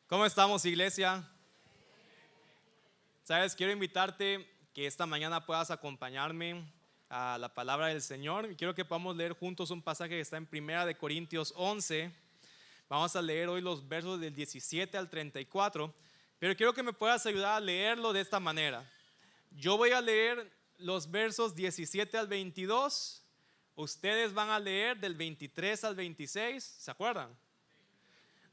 ¿Cómo estamos, iglesia? Sabes, quiero invitarte que esta mañana puedas acompañarme a la palabra del Señor y quiero que podamos leer juntos un pasaje que está en 1 Corintios 11. Vamos a leer hoy los versos del 17 al 34, pero quiero que me puedas ayudar a leerlo de esta manera. Yo voy a leer los versos 17 al 22, ustedes van a leer del 23 al 26, ¿se acuerdan?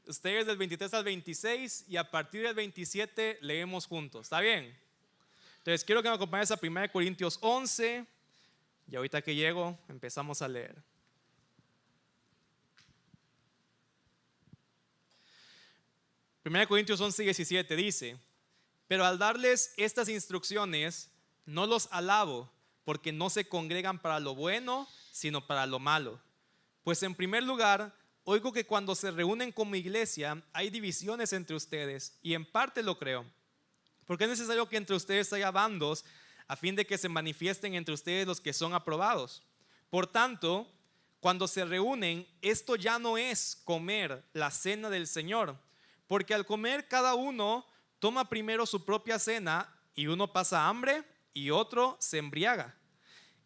Ustedes del 23 al 26 y a partir del 27 leemos juntos, ¿está bien? Entonces quiero que me acompañes a 1 Corintios 11 y ahorita que llego empezamos a leer. 1 Corintios 11, 17 dice: pero al darles estas instrucciones no los alabo, porque no se congregan para lo bueno, sino para lo malo. Pues en primer lugar, oigo que cuando se reúnen como iglesia hay divisiones entre ustedes, y en parte lo creo, porque es necesario que entre ustedes haya bandos, a fin de que se manifiesten entre ustedes los que son aprobados. Por tanto, cuando se reúnen, esto ya no es comer la cena del Señor, porque al comer cada uno toma primero su propia cena, y uno pasa hambre y otro se embriaga.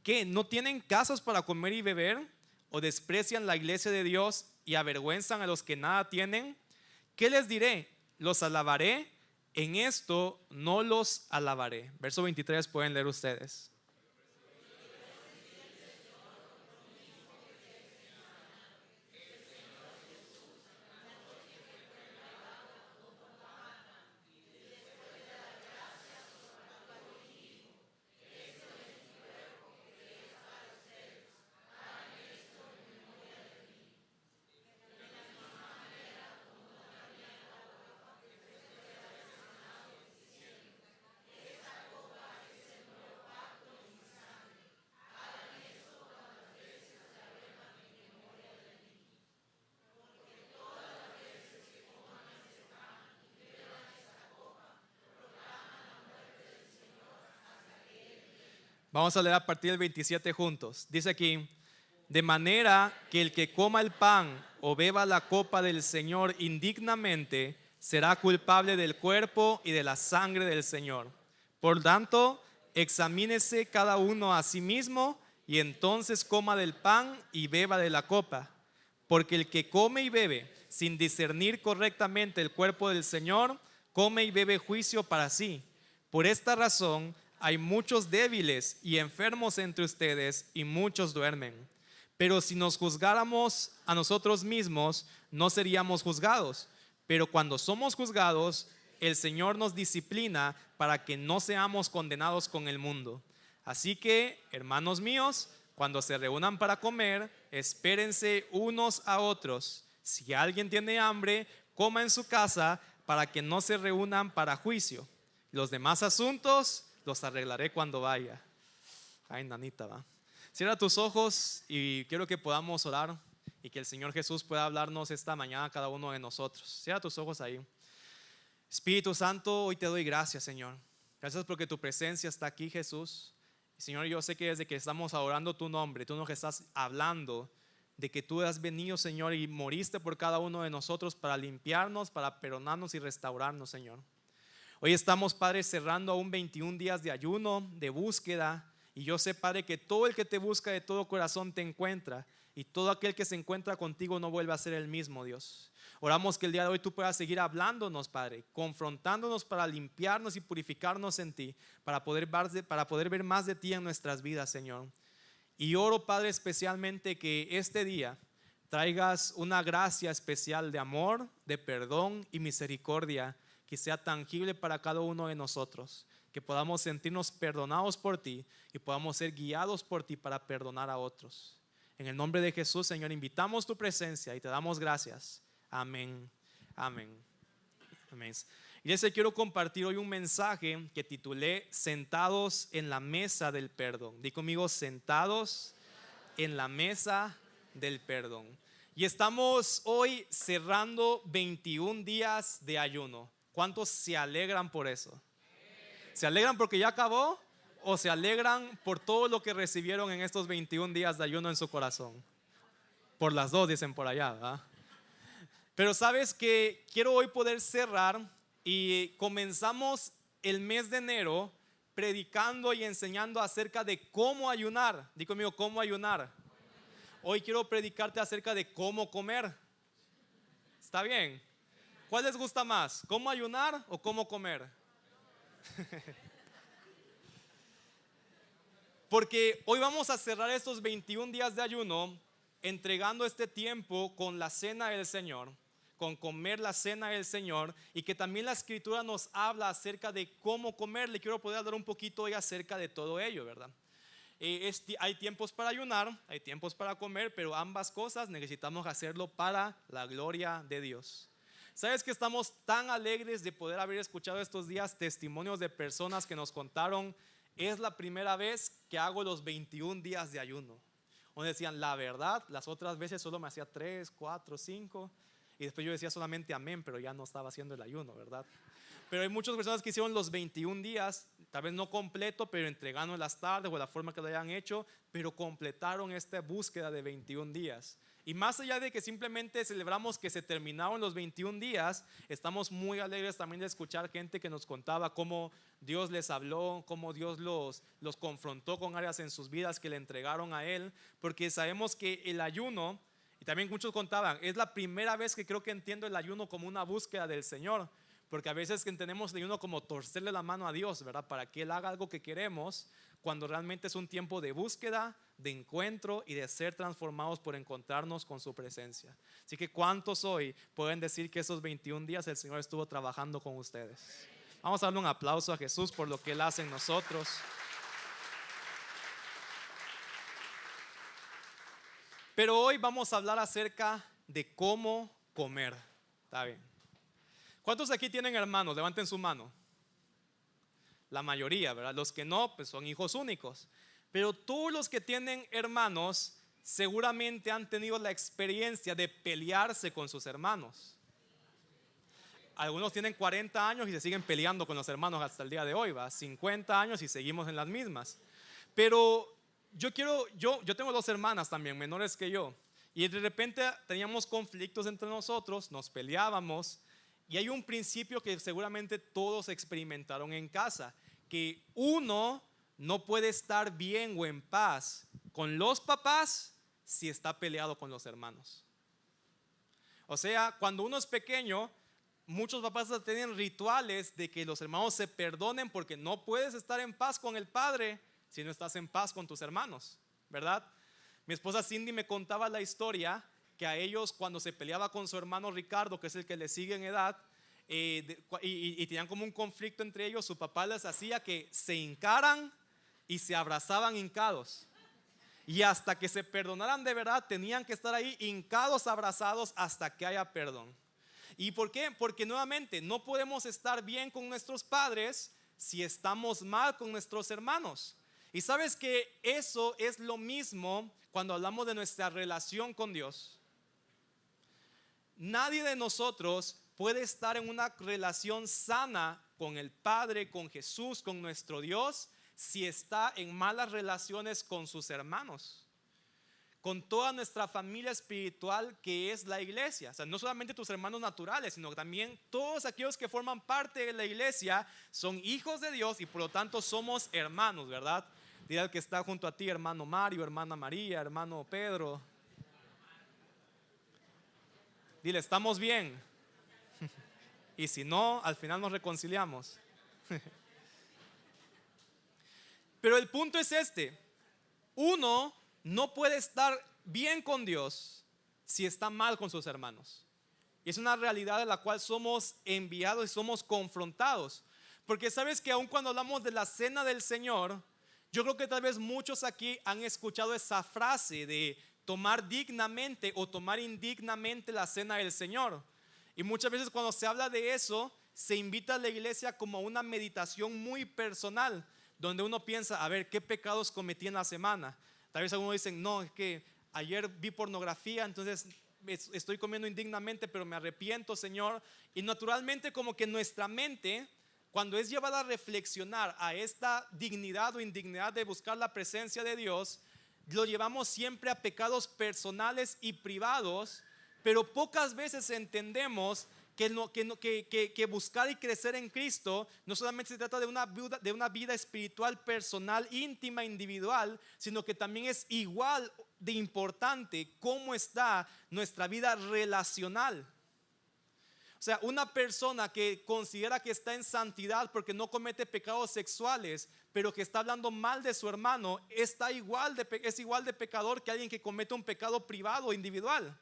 ¿Qué? ¿No tienen casas para comer y beber? ¿O desprecian la iglesia de Dios y avergüenzan a los que nada tienen? ¿Qué les diré? ¿Los alabaré? En esto no los alabaré. Verso 23 pueden leer ustedes. Vamos a leer a partir del 27 juntos. Dice aquí: de manera que el que coma el pan o beba la copa del Señor indignamente será culpable del cuerpo y de la sangre del Señor. Por tanto, examínese cada uno a sí mismo y entonces coma del pan y beba de la copa. Porque el que come y bebe sin discernir correctamente el cuerpo del Señor, come y bebe juicio para sí. Por esta razón hay muchos débiles y enfermos entre ustedes y muchos duermen. Pero si nos juzgáramos a nosotros mismos, no seríamos juzgados. Pero cuando somos juzgados, el Señor nos disciplina para que no seamos condenados con el mundo. Así que, hermanos míos, cuando se reúnan para comer, espérense unos a otros. Si alguien tiene hambre, coma en su casa, para que no se reúnan para juicio. Los demás asuntos los arreglaré cuando vaya. Ay, nanita, va. Cierra tus ojos y quiero que podamos orar y que el Señor Jesús pueda hablarnos esta mañana a cada uno de nosotros. Cierra tus ojos ahí. Espíritu Santo, hoy te doy gracias, Señor. Gracias porque tu presencia está aquí, Jesús. Señor, yo sé que desde que estamos adorando tu nombre, tú nos estás hablando de que tú has venido, Señor, y moriste por cada uno de nosotros para limpiarnos, para perdonarnos y restaurarnos, Señor. Hoy estamos, Padre, cerrando aún 21 días de ayuno, de búsqueda. Y yo sé, Padre, que todo el que te busca de todo corazón te encuentra. Y todo aquel que se encuentra contigo no vuelve a ser el mismo, Dios. Oramos que el día de hoy tú puedas seguir hablándonos, Padre, confrontándonos para limpiarnos y purificarnos en ti, para poder ver más de ti en nuestras vidas, Señor. Y oro, Padre, especialmente que este día traigas una gracia especial de amor, de perdón y misericordia, que sea tangible para cada uno de nosotros, que podamos sentirnos perdonados por ti y podamos ser guiados por ti para perdonar a otros. En el nombre de Jesús, Señor, invitamos tu presencia y te damos gracias. Amén, amén, amén. Iglesia, quiero compartir hoy un mensaje que titulé Sentados en la mesa del perdón. Di conmigo, sentados en la mesa del perdón. Y estamos hoy cerrando 21 días de ayuno. ¿Cuántos se alegran por eso? ¿Se alegran porque ya acabó? ¿O se alegran por todo lo que recibieron en estos 21 días de ayuno en su corazón? Por las dos, dicen por allá, ¿verdad? Pero sabes que quiero hoy poder cerrar y comenzamos el mes de enero predicando y enseñando acerca de cómo ayunar. Di conmigo, cómo ayunar. Hoy quiero predicarte acerca de cómo comer. ¿Está bien? ¿Cuál les gusta más? ¿Cómo ayunar o cómo comer? Porque hoy vamos a cerrar estos 21 días de ayuno entregando este tiempo con la cena del Señor, con comer la cena del Señor, y que también la Escritura nos habla acerca de cómo comer. Le quiero poder hablar un poquito hoy acerca de todo ello, ¿verdad? Hay tiempos para ayunar, hay tiempos para comer, pero ambas cosas necesitamos hacerlo para la gloria de Dios. ¿Sabes que estamos tan alegres de poder haber escuchado estos días testimonios de personas que nos contaron: es la primera vez que hago los 21 días de ayuno? Donde decían, la verdad, las otras veces solo me hacía 3, 4, 5, y después yo decía solamente amén, pero ya no estaba haciendo el ayuno, ¿verdad? Pero hay muchas personas que hicieron los 21 días, tal vez no completo, pero entregando en las tardes o de la forma que lo hayan hecho, pero completaron esta búsqueda de 21 días. Y más allá de que simplemente celebramos que se terminaron los 21 días, estamos muy alegres también de escuchar gente que nos contaba cómo Dios les habló, cómo Dios los confrontó con áreas en sus vidas que le entregaron a Él, porque sabemos que el ayuno, y también muchos contaban, es la primera vez que creo que entiendo el ayuno como una búsqueda del Señor. Porque a veces que entendemos el ayuno como torcerle la mano a Dios, ¿verdad? Para que Él haga algo que queremos, cuando realmente es un tiempo de búsqueda, de encuentro y de ser transformados por encontrarnos con su presencia. Así que ¿cuántos hoy pueden decir que esos 21 días el Señor estuvo trabajando con ustedes? Vamos a darle un aplauso a Jesús por lo que Él hace en nosotros. Pero hoy vamos a hablar acerca de cómo comer. Está bien. ¿Cuántos aquí tienen hermanos? Levanten su mano. La mayoría, ¿verdad? Los que no, pues son hijos únicos. Pero todos los que tienen hermanos seguramente han tenido la experiencia de pelearse con sus hermanos. Algunos tienen 40 años y se siguen peleando con los hermanos hasta el día de hoy, ¿va? 50 años y seguimos en las mismas. Pero yo tengo 2 hermanas también, menores que yo. Y de repente teníamos conflictos entre nosotros, nos peleábamos. Y hay un principio que seguramente todos experimentaron en casa, que uno no puede estar bien o en paz con los papás si está peleado con los hermanos. O sea, cuando uno es pequeño, muchos papás tienen rituales de que los hermanos se perdonen, porque no puedes estar en paz con el padre si no estás en paz con tus hermanos, ¿verdad? Mi esposa Cindy me contaba la historia que a ellos, cuando se peleaba con su hermano Ricardo, que es el que le sigue en edad, y tenían como un conflicto entre ellos, su papá les hacía que se hincaran y se abrazaban hincados, y hasta que se perdonaran de verdad tenían que estar ahí hincados, abrazados, hasta que haya perdón. ¿Y por qué? Porque nuevamente no podemos estar bien con nuestros padres si estamos mal con nuestros hermanos. Y sabes que eso es lo mismo cuando hablamos de nuestra relación con Dios. Nadie de nosotros puede estar en una relación sana con el Padre, con Jesús, con nuestro Dios, si está en malas relaciones con sus hermanos, con toda nuestra familia espiritual que es la iglesia. O sea, no solamente tus hermanos naturales, sino también todos aquellos que forman parte de la iglesia son hijos de Dios y por lo tanto somos hermanos, ¿verdad? Dile al que está junto a ti, hermano Mario, hermana María, hermano Pedro. Dile, ¿estamos bien? Y si no, al final nos reconciliamos. Pero el punto es este: uno no puede estar bien con Dios si está mal con sus hermanos. Y es una realidad de la cual somos enviados y somos confrontados. Porque sabes que aun cuando hablamos de la cena del Señor, yo creo que tal vez muchos aquí han escuchado esa frase de tomar dignamente o tomar indignamente la cena del Señor. Y muchas veces cuando se habla de eso, se invita a la iglesia como a una meditación muy personal, donde uno piensa, a ver, ¿qué pecados cometí en la semana? Tal vez algunos dicen, no, es que ayer vi pornografía, entonces estoy comiendo indignamente, pero me arrepiento, Señor. Y naturalmente como que nuestra mente, cuando es llevada a reflexionar a esta dignidad o indignidad de buscar la presencia de Dios, lo llevamos siempre a pecados personales y privados Pero pocas veces entendemos que buscar y crecer en Cristo no solamente se trata de una vida espiritual personal, íntima, individual, sino que también es igual de importante cómo está nuestra vida relacional. O sea, una persona que considera que está en santidad porque no comete pecados sexuales, pero que está hablando mal de su hermano, es igual de pecador que alguien que comete un pecado privado, individual.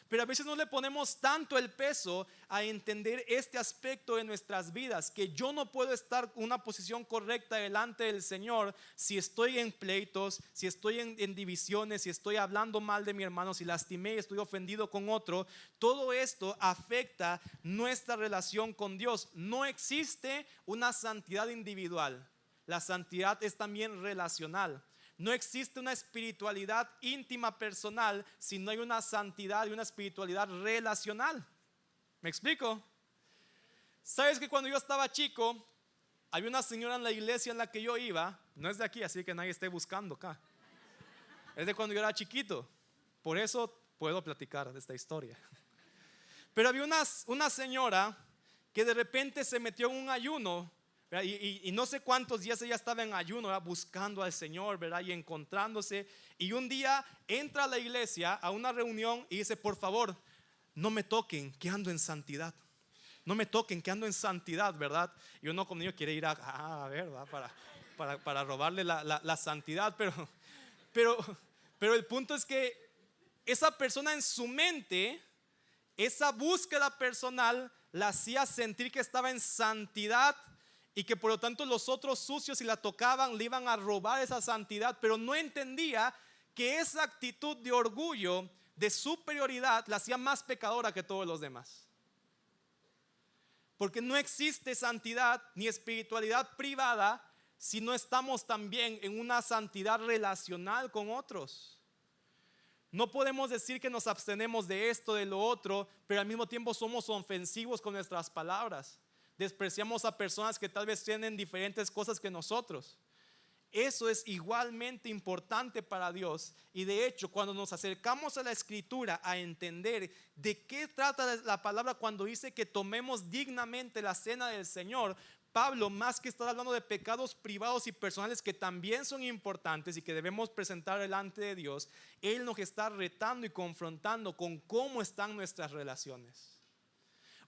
Pero a veces no le ponemos tanto el peso a entender este aspecto de nuestras vidas, que yo no puedo estar en una posición correcta delante del Señor si estoy en pleitos, si estoy en divisiones, si estoy hablando mal de mi hermano, si lastimé y estoy ofendido con otro. Todo esto afecta nuestra relación con Dios. No existe una santidad individual, la santidad es también relacional. No existe una espiritualidad íntima personal si no hay una santidad y una espiritualidad relacional. ¿Me explico? ¿Sabes que cuando yo estaba chico, había una señora en la iglesia en la que yo iba? No es de aquí, así que nadie esté buscando acá. Es de cuando yo era chiquito. Por eso puedo platicar de esta historia. Pero había una señora que de repente se metió en un ayuno. Y no sé cuántos días ella estaba en ayuno, ¿verdad? Buscando al Señor, ¿verdad? Y encontrándose. Y un día entra a la iglesia a una reunión y dice: por favor, no me toquen, que ando en santidad. No me toquen, que ando en santidad, ¿verdad? Y uno como niño quiere ir a ver, ¿verdad? Para robarle la santidad. Pero el punto es que esa persona en su mente, esa búsqueda personal la hacía sentir que estaba en santidad, y que por lo tanto los otros sucios, si la tocaban, le iban a robar esa santidad. Pero no entendía que esa actitud de orgullo, de superioridad, la hacía más pecadora que todos los demás. Porque no existe santidad ni espiritualidad privada si no estamos también en una santidad relacional con otros. No podemos decir que nos abstenemos de esto, de lo otro, pero al mismo tiempo somos ofensivos con nuestras palabras. Despreciamos a personas que tal vez tienen diferentes cosas que nosotros. Eso es igualmente importante para Dios. Y de hecho, cuando nos acercamos a la Escritura a entender de qué trata la palabra cuando dice que tomemos dignamente la cena del Señor, Pablo, más que estar hablando de pecados privados y personales que también son importantes y que debemos presentar delante de Dios, él nos está retando y confrontando con cómo están nuestras relaciones.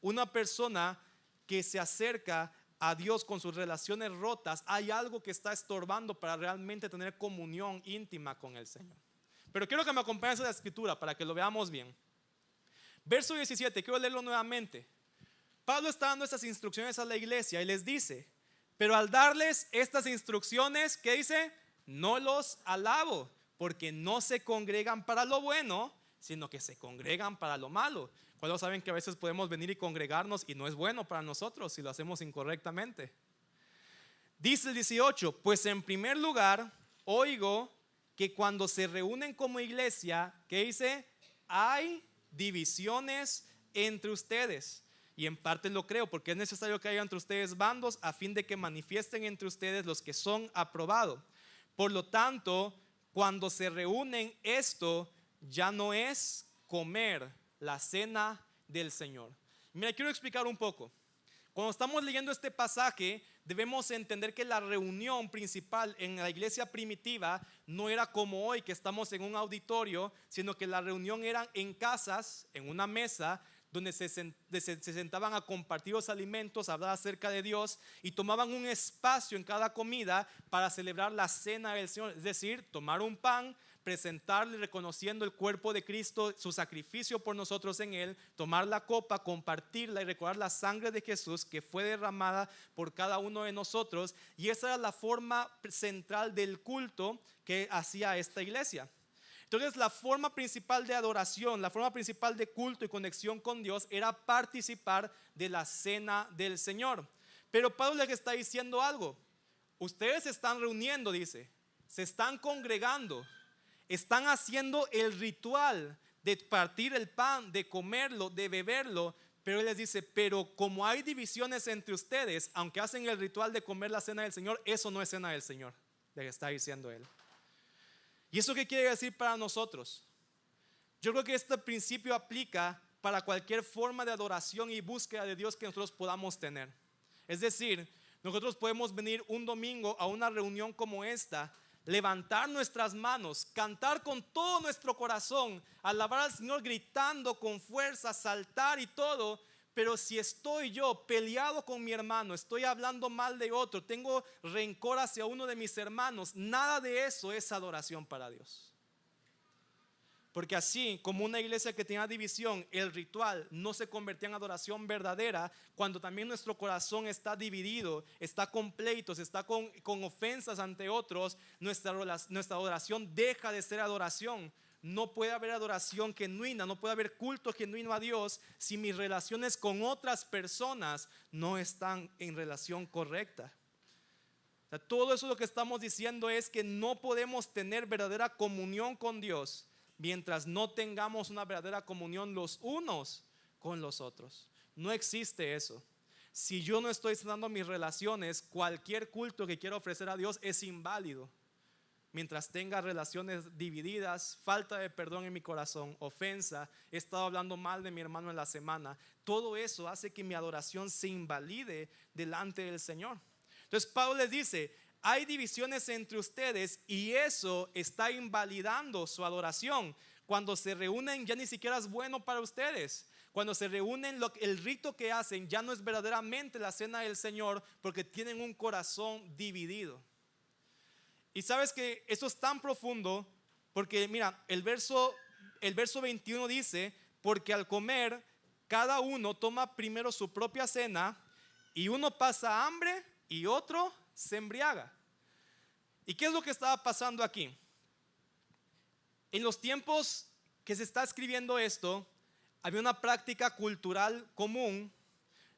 Una persona que se acerca a Dios con sus relaciones rotas, hay algo que está estorbando para realmente tener comunión íntima con el Señor. Pero quiero que me acompañes a la Escritura para que lo veamos bien. Verso 17, quiero leerlo nuevamente. Pablo está dando estas instrucciones a la iglesia y les dice: pero al darles estas instrucciones, ¿qué dice? No los alabo, porque no se congregan para lo bueno, sino que se congregan para lo malo. ¿Cuántos saben que a veces podemos venir y congregarnos y no es bueno para nosotros si lo hacemos incorrectamente? Dice el 18: pues en primer lugar oigo que cuando se reúnen como iglesia, ¿qué dice? Hay divisiones entre ustedes. Y en parte lo creo, porque es necesario que haya entre ustedes bandos a fin de que manifiesten entre ustedes los que son aprobados. Por lo tanto, cuando se reúnen, esto ya no es comer la cena del Señor. Mira, quiero explicar un poco. Cuando estamos leyendo este pasaje, debemos entender que la reunión principal en la iglesia primitiva no era como hoy, que estamos en un auditorio, sino que la reunión era en casas, en una mesa, donde se sentaban a compartir los alimentos, a hablar acerca de Dios, y tomaban un espacio en cada comida para celebrar la cena del Señor. Es decir, tomar un pan, presentarle reconociendo el cuerpo de Cristo, su sacrificio por nosotros en él, tomar la copa, compartirla y recordar la sangre de Jesús que fue derramada por cada uno de nosotros. Y esa era la forma central del culto que hacía esta iglesia. Entonces la forma principal de adoración, la forma principal de culto y conexión con Dios era participar de la cena del Señor. Pero Pablo les está diciendo algo. Ustedes se están reuniendo, dice, se están congregando, están haciendo el ritual de partir el pan, de comerlo, de beberlo. Pero él les dice: pero como hay divisiones entre ustedes, aunque hacen el ritual de comer la cena del Señor, eso no es cena del Señor, les está diciendo él. ¿Y eso qué quiere decir para nosotros? Yo creo que este principio aplica para cualquier forma de adoración y búsqueda de Dios que nosotros podamos tener. Es decir, nosotros podemos venir un domingo a una reunión como esta, levantar nuestras manos, cantar con todo nuestro corazón, alabar al Señor gritando con fuerza, saltar y todo. Pero si estoy yo peleado con mi hermano, estoy hablando mal de otro, tengo rencor hacia uno de mis hermanos, nada de eso es adoración para Dios. Porque así como una iglesia que tenía división, el ritual no se convertía en adoración verdadera, cuando también nuestro corazón está dividido, está con pleitos, está con ofensas ante otros, nuestra adoración deja de ser adoración. No puede haber adoración genuina, no puede haber culto genuino a Dios si mis relaciones con otras personas no están en relación correcta. O sea, todo eso lo que estamos diciendo es que no podemos tener verdadera comunión con Dios mientras no tengamos una verdadera comunión los unos con los otros. No existe eso. Si yo no estoy sanando mis relaciones, cualquier culto que quiera ofrecer a Dios es inválido. Mientras tenga relaciones divididas, falta de perdón en mi corazón, ofensa, he estado hablando mal de mi hermano en la semana, todo eso hace que mi adoración se invalide delante del Señor. Entonces Pablo les dice: hay divisiones entre ustedes y eso está invalidando su adoración. Cuando se reúnen ya ni siquiera es bueno para ustedes. Cuando se reúnen, el rito que hacen ya no es verdaderamente la cena del Señor, porque tienen un corazón dividido. Y sabes que esto es tan profundo porque mira, el verso 21 dice: porque al comer cada uno toma primero su propia cena, y uno pasa hambre y otro se embriaga. ¿Y qué es lo que estaba pasando aquí? En los tiempos que se está escribiendo esto, había una práctica cultural común,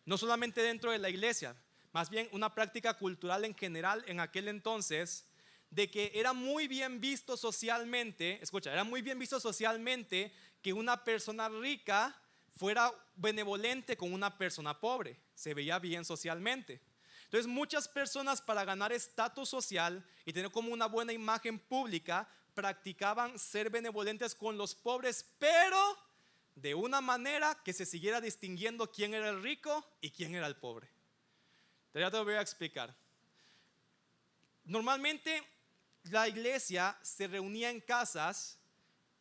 no solamente dentro de la iglesia, más bien una práctica cultural en general en aquel entonces, de que era muy bien visto socialmente, escucha, era muy bien visto socialmente que una persona rica fuera benevolente con una persona pobre. Se veía bien socialmente. Entonces muchas personas, para ganar estatus social y tener como una buena imagen pública, practicaban ser benevolentes con los pobres, pero de una manera que se siguiera distinguiendo quién era el rico y quién era el pobre. Entonces ya te lo voy a explicar. Normalmente la iglesia se reunía en casas,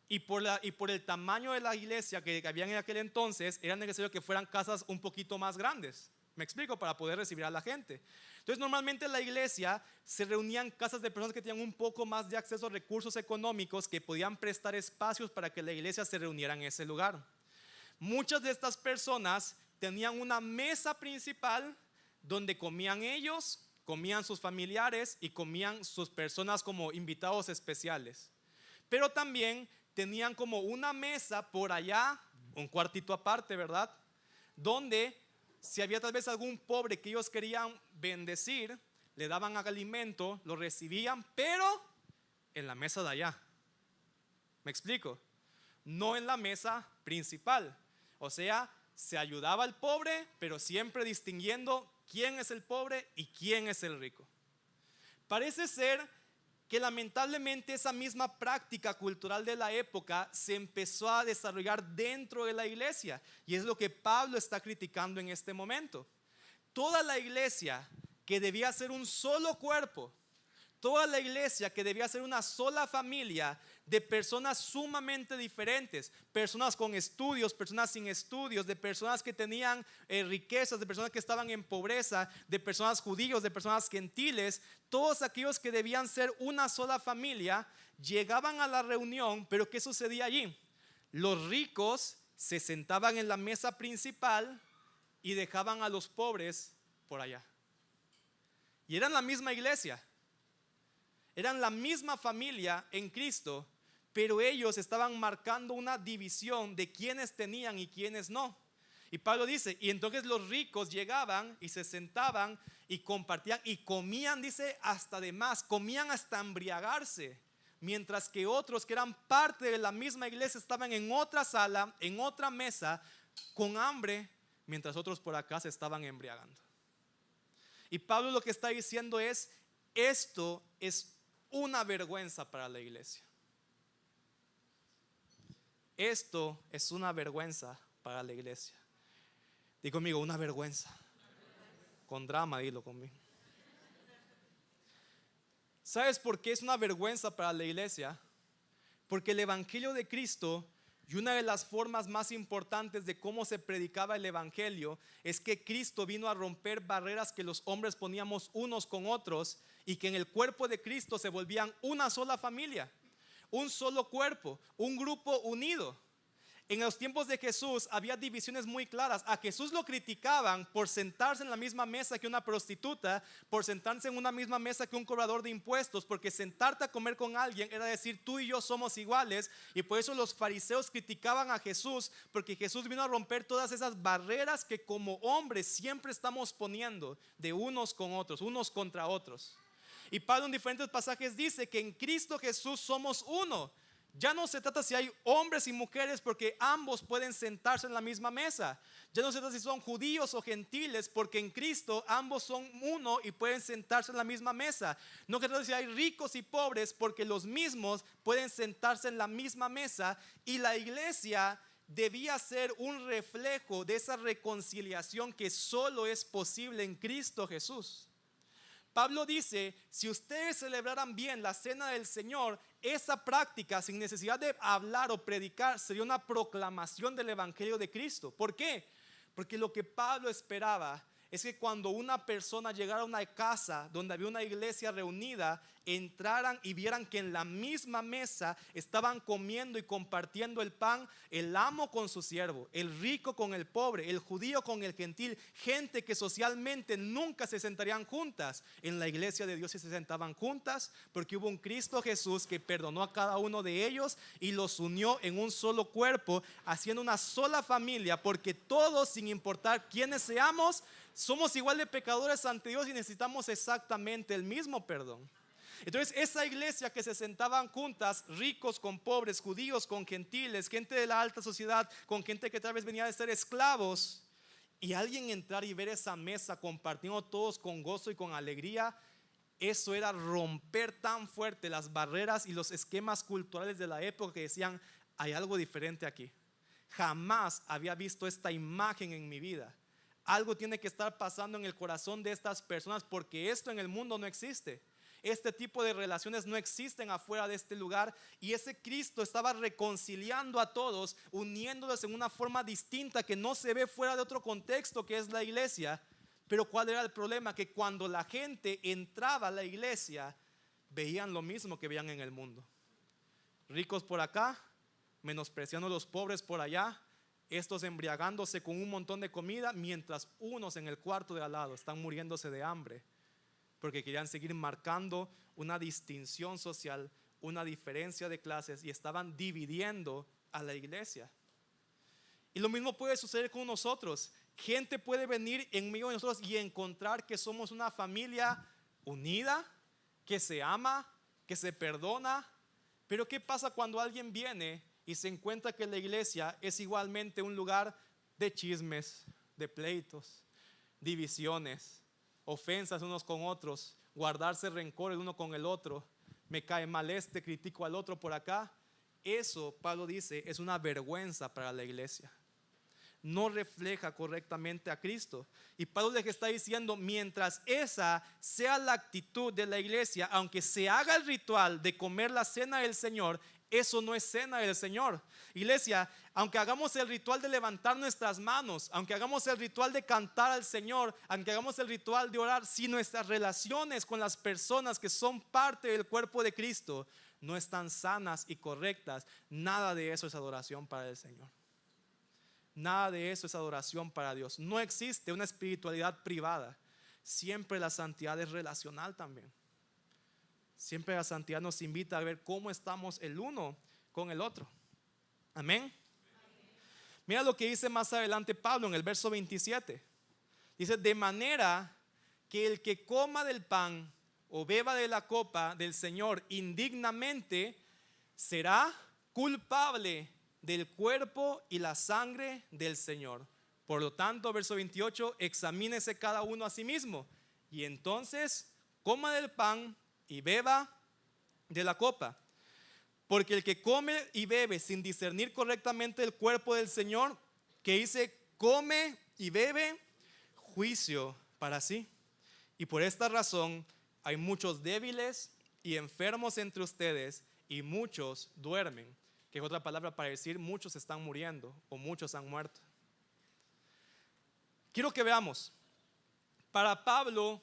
y por el tamaño de la iglesia que había en aquel entonces, era necesario que fueran casas un poquito más grandes. Me explico, para poder recibir a la gente. Entonces normalmente la iglesia se reunía en casas de personas que tenían un poco más de acceso a recursos económicos, que podían prestar espacios para que la iglesia se reuniera en ese lugar. Muchas de estas personas tenían una mesa principal donde comían ellos, comían sus familiares y comían sus personas como invitados especiales. Pero también tenían como una mesa por allá, un cuartito aparte, ¿verdad? Donde si había tal vez algún pobre que ellos querían bendecir, le daban alimento, lo recibían, pero en la mesa de allá. ¿Me explico? No en la mesa principal. O sea, se ayudaba al pobre, pero siempre distinguiendo quién es el pobre y quién es el rico. Parece ser que lamentablemente esa misma práctica cultural de la época se empezó a desarrollar dentro de la iglesia, y es lo que Pablo está criticando en este momento. Toda la iglesia, que debía ser un solo cuerpo, toda la iglesia que debía ser una sola familia de personas sumamente diferentes, personas con estudios, personas sin estudios, de personas que tenían riquezas, de personas que estaban en pobreza, de personas judíos, de personas gentiles, todos aquellos que debían ser una sola familia llegaban a la reunión. Pero ¿qué sucedía allí? Los ricos se sentaban en la mesa principal y dejaban a los pobres por allá. Y eran la misma iglesia, eran la misma familia en Cristo, pero ellos estaban marcando una división de quienes tenían y quienes no. Y Pablo dice: y entonces los ricos llegaban y se sentaban y compartían y comían, dice, hasta de más, comían hasta embriagarse, mientras que otros que eran parte de la misma iglesia estaban en otra sala, en otra mesa, con hambre, mientras otros por acá se estaban embriagando. Y Pablo lo que está diciendo es: esto es una vergüenza para la iglesia. esto es una vergüenza para la iglesia. Di conmigo, una vergüenza. Con drama, dilo conmigo. ¿Sabes por qué es una vergüenza para la iglesia? Porque el evangelio de Cristo, y una de las formas más importantes de cómo se predicaba el evangelio, es que Cristo vino a romper barreras que los hombres poníamos unos con otros, y que en el cuerpo de Cristo se volvían una sola familia, un solo cuerpo, un grupo unido. En los tiempos de Jesús había divisiones muy claras. A Jesús lo criticaban por sentarse en la misma mesa que una prostituta, por sentarse en una misma mesa que un cobrador de impuestos, porque sentarte a comer con alguien era decir tú y yo somos iguales. Y por eso los fariseos criticaban a Jesús, porque Jesús vino a romper todas esas barreras que como hombres siempre estamos poniendo de unos con otros, unos contra otros. Y Pablo en diferentes pasajes dice que en Cristo Jesús somos uno. Ya no se trata si hay hombres y mujeres, porque ambos pueden sentarse en la misma mesa. Ya no se trata si son judíos o gentiles, porque en Cristo ambos son uno y pueden sentarse en la misma mesa. No se trata si hay ricos y pobres, porque los mismos pueden sentarse en la misma mesa. Y la iglesia debía ser un reflejo de esa reconciliación que solo es posible en Cristo Jesús. Pablo dice, si ustedes celebraran bien la cena del Señor, esa práctica sin necesidad de hablar o predicar sería una proclamación del evangelio de Cristo. ¿Por qué? Porque lo que Pablo esperaba es que cuando una persona llegara a una casa donde había una iglesia reunida, entraran y vieran que en la misma mesa estaban comiendo y compartiendo el pan, el amo con su siervo, el rico con el pobre, el judío con el gentil, gente que socialmente nunca se sentarían juntas. En la iglesia de Dios se sentaban juntas porque hubo un Cristo Jesús que perdonó a cada uno de ellos y los unió en un solo cuerpo, haciendo una sola familia, porque todos, sin importar quiénes seamos, somos igual de pecadores ante Dios y necesitamos exactamente el mismo perdón. Entonces esa iglesia que se sentaban juntas, ricos con pobres, judíos con gentiles, gente de la alta sociedad con gente que tal vez venía de ser esclavos, y alguien entrar y ver esa mesa compartiendo todos con gozo y con alegría, eso era romper tan fuerte las barreras y los esquemas culturales de la época que decían, hay algo diferente aquí. Jamás había visto esta imagen en mi vida. Algo tiene que estar pasando en el corazón de estas personas, porque esto en el mundo no existe. Este tipo de relaciones no existen afuera de este lugar, y ese Cristo estaba reconciliando a todos, uniéndolos en una forma distinta que no se ve fuera de otro contexto que es la iglesia. Pero ¿cuál era el problema? Que cuando la gente entraba a la iglesia, veían lo mismo que veían en el mundo. Ricos por acá, menospreciando a los pobres por allá, estos embriagándose con un montón de comida, mientras unos en el cuarto de al lado están muriéndose de hambre, porque querían seguir marcando una distinción social, una diferencia de clases, y estaban dividiendo a la iglesia. Y lo mismo puede suceder con nosotros. Gente puede venir en medio de nosotros y encontrar que somos una familia unida, que se ama, que se perdona. Pero ¿qué pasa cuando alguien viene y se encuentra que la iglesia es igualmente un lugar de chismes, de pleitos, divisiones, ofensas unos con otros, guardarse rencor el uno con el otro, me cae mal este, critico al otro por acá? Eso, Pablo dice, es una vergüenza para la iglesia. No refleja correctamente a Cristo. Y Pablo les está diciendo, mientras esa sea la actitud de la iglesia, aunque se haga el ritual de comer la cena del Señor, eso no es cena del Señor. Iglesia, aunque hagamos el ritual de levantar nuestras manos, aunque hagamos el ritual de cantar al Señor, aunque hagamos el ritual de orar, si nuestras relaciones con las personas que son parte del cuerpo de Cristo no están sanas y correctas, nada de eso es adoración para el Señor. Nada de eso es adoración para Dios. No existe una espiritualidad privada. Siempre la santidad es relacional también. Siempre la santidad nos invita a ver cómo estamos el uno con el otro. Amén. Mira lo que dice más adelante Pablo en el verso 27. Dice, de manera que el que coma del pan o beba de la copa del Señor indignamente será culpable del cuerpo y la sangre del Señor. Por lo tanto, verso 28, examínese cada uno a sí mismo, y entonces coma del pan y beba de la copa. Porque el que come y bebe sin discernir correctamente el cuerpo del Señor, que dice, come y bebe, juicio para sí. Y por esta razón hay muchos débiles y enfermos entre ustedes, y muchos duermen, que es otra palabra para decir muchos están muriendo o muchos han muerto. Quiero que veamos, para Pablo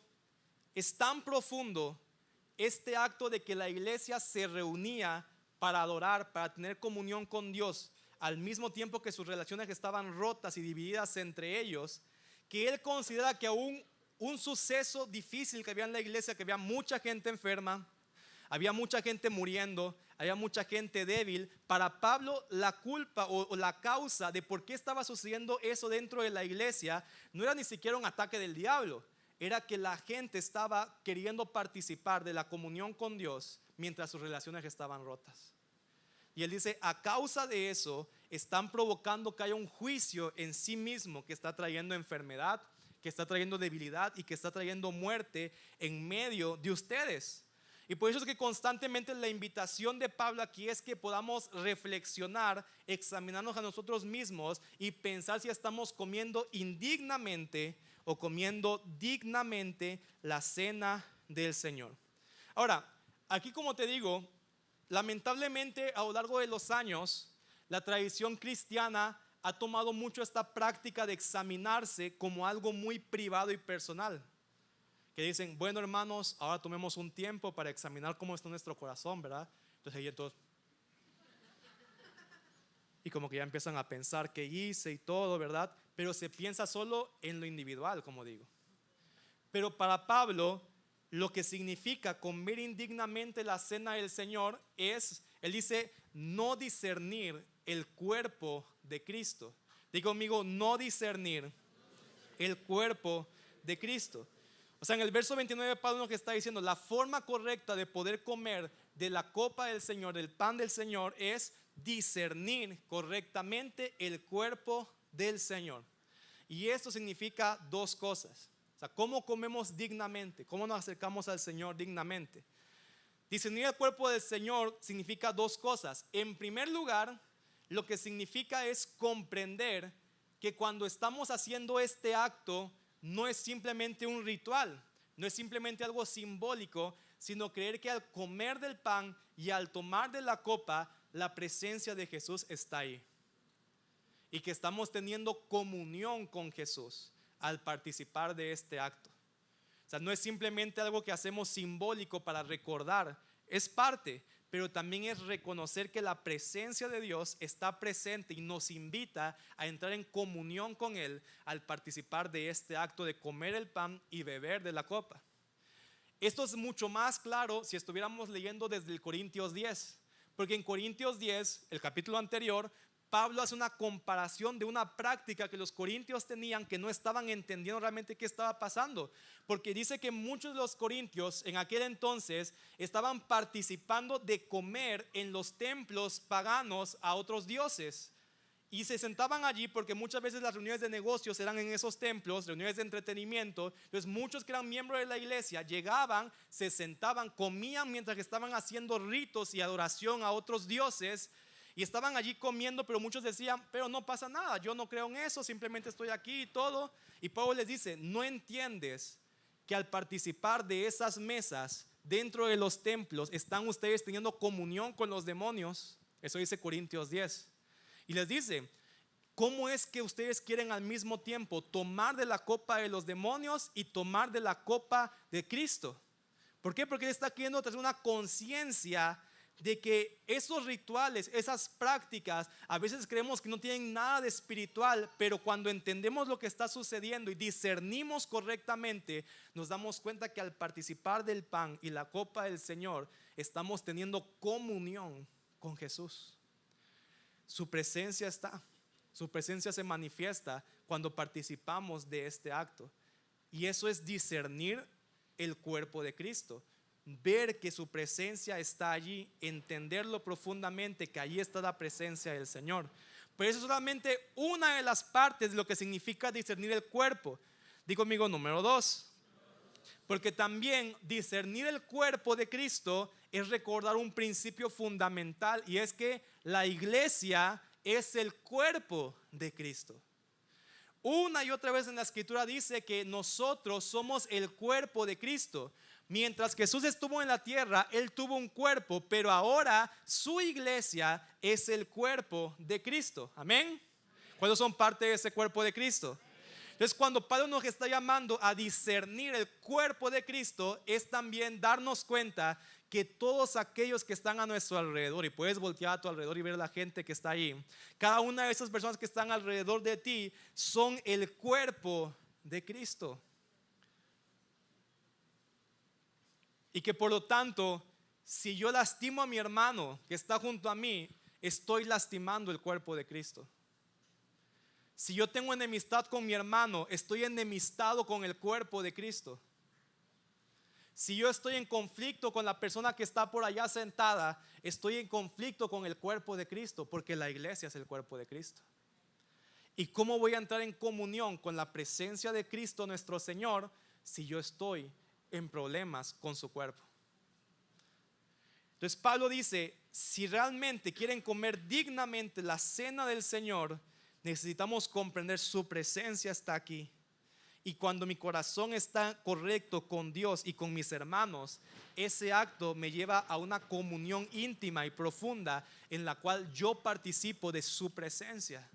es tan profundo este acto de que la iglesia se reunía para adorar, para tener comunión con Dios, al mismo tiempo que sus relaciones estaban rotas y divididas entre ellos, que él considera que aún un suceso difícil que había en la iglesia, que había mucha gente enferma, había mucha gente muriendo, había mucha gente débil. Para Pablo la culpa o la causa de por qué estaba sucediendo eso dentro de la iglesia no era ni siquiera un ataque del diablo, era que la gente estaba queriendo participar de la comunión con Dios mientras sus relaciones estaban rotas. Y él dice, a causa de eso están provocando que haya un juicio en sí mismo que está trayendo enfermedad, que está trayendo debilidad y que está trayendo muerte en medio de ustedes. Y por eso es que constantemente la invitación de Pablo aquí es que podamos reflexionar, examinarnos a nosotros mismos y pensar si estamos comiendo indignamente o comiendo dignamente la cena del Señor. Ahora, aquí como te digo, lamentablemente a lo largo de los años, la tradición cristiana ha tomado mucho esta práctica de examinarse como algo muy privado y personal. Que dicen, bueno hermanos, ahora tomemos un tiempo para examinar cómo está nuestro corazón, ¿verdad? Entonces y como que ya empiezan a pensar qué hice y todo, ¿verdad? Pero se piensa solo en lo individual, como digo. Pero para Pablo, lo que significa comer indignamente la cena del Señor es, él dice, no discernir el cuerpo de Cristo. Diga conmigo, no discernir el cuerpo de Cristo. O sea, en el verso 29 Pablo nos está diciendo, la forma correcta de poder comer de la copa del Señor, del pan del Señor, es discernir correctamente el cuerpo del Señor. Y esto significa dos cosas. O sea, ¿cómo comemos dignamente? ¿Cómo nos acercamos al Señor dignamente? Discernir el cuerpo del Señor significa dos cosas. En primer lugar, lo que significa es comprender que cuando estamos haciendo este acto, no es simplemente un ritual, no es simplemente algo simbólico, sino creer que al comer del pan y al tomar de la copa, la presencia de Jesús está ahí. Y que estamos teniendo comunión con Jesús al participar de este acto. O sea, no es simplemente algo que hacemos simbólico para recordar, es parte, pero también es reconocer que la presencia de Dios está presente y nos invita a entrar en comunión con Él al participar de este acto de comer el pan y beber de la copa. Esto es mucho más claro si estuviéramos leyendo desde el Corintios 10, porque en Corintios 10, el capítulo anterior, Pablo hace una comparación de una práctica que los corintios tenían que no estaban entendiendo realmente qué estaba pasando, porque dice que muchos de los corintios en aquel entonces estaban participando de comer en los templos paganos a otros dioses y se sentaban allí porque muchas veces las reuniones de negocios eran en esos templos, reuniones de entretenimiento. Entonces muchos que eran miembros de la iglesia llegaban, se sentaban, comían mientras que estaban haciendo ritos y adoración a otros dioses. Y estaban allí comiendo, pero muchos decían, pero no pasa nada, yo no creo en eso, simplemente estoy aquí y todo. Y Pablo les dice, ¿no entiendes que al participar de esas mesas dentro de los templos están ustedes teniendo comunión con los demonios? Eso dice Corintios 10. Y les dice, ¿cómo es que ustedes quieren al mismo tiempo tomar de la copa de los demonios y tomar de la copa de Cristo? ¿Por qué? Porque él está queriendo traer una conciencia de que esos rituales, esas prácticas, a veces creemos que no tienen nada de espiritual, pero cuando entendemos lo que está sucediendo y discernimos correctamente, nos damos cuenta que al participar del pan y la copa del Señor, estamos teniendo comunión con Jesús. Su presencia está, su presencia se manifiesta cuando participamos de este acto. Y eso es discernir el cuerpo de Cristo. Ver que su presencia está allí, entenderlo profundamente, que allí está la presencia del Señor. Pero eso es solamente una de las partes de lo que significa discernir el cuerpo. Digo conmigo, número 2. Porque también discernir el cuerpo de Cristo es recordar un principio fundamental, y es que la iglesia es el cuerpo de Cristo. Una y otra vez en la escritura dice que nosotros somos el cuerpo de Cristo. Mientras Jesús estuvo en la tierra, Él tuvo un cuerpo, pero ahora su iglesia es el cuerpo de Cristo. Amén. ¿Cuántos son parte de ese cuerpo de Cristo? Entonces, cuando Pablo nos está llamando a discernir el cuerpo de Cristo, es también darnos cuenta que todos aquellos que están a nuestro alrededor, y puedes voltear a tu alrededor y ver a la gente que está ahí, cada una de esas personas que están alrededor de ti son el cuerpo de Cristo. Y que por lo tanto, si yo lastimo a mi hermano que está junto a mí, estoy lastimando el cuerpo de Cristo. Si yo tengo enemistad con mi hermano, estoy enemistado con el cuerpo de Cristo. Si yo estoy en conflicto con la persona que está por allá sentada, estoy en conflicto con el cuerpo de Cristo, porque la iglesia es el cuerpo de Cristo. ¿Y cómo voy a entrar en comunión con la presencia de Cristo nuestro Señor si yo estoy en problemas con su cuerpo? Entonces Pablo dice, si realmente quieren comer dignamente la cena del Señor, necesitamos comprender su presencia está aquí. Y cuando mi corazón está correcto con Dios y con mis hermanos, ese acto me lleva a una comunión íntima y profunda en la cual yo participo de su presencia.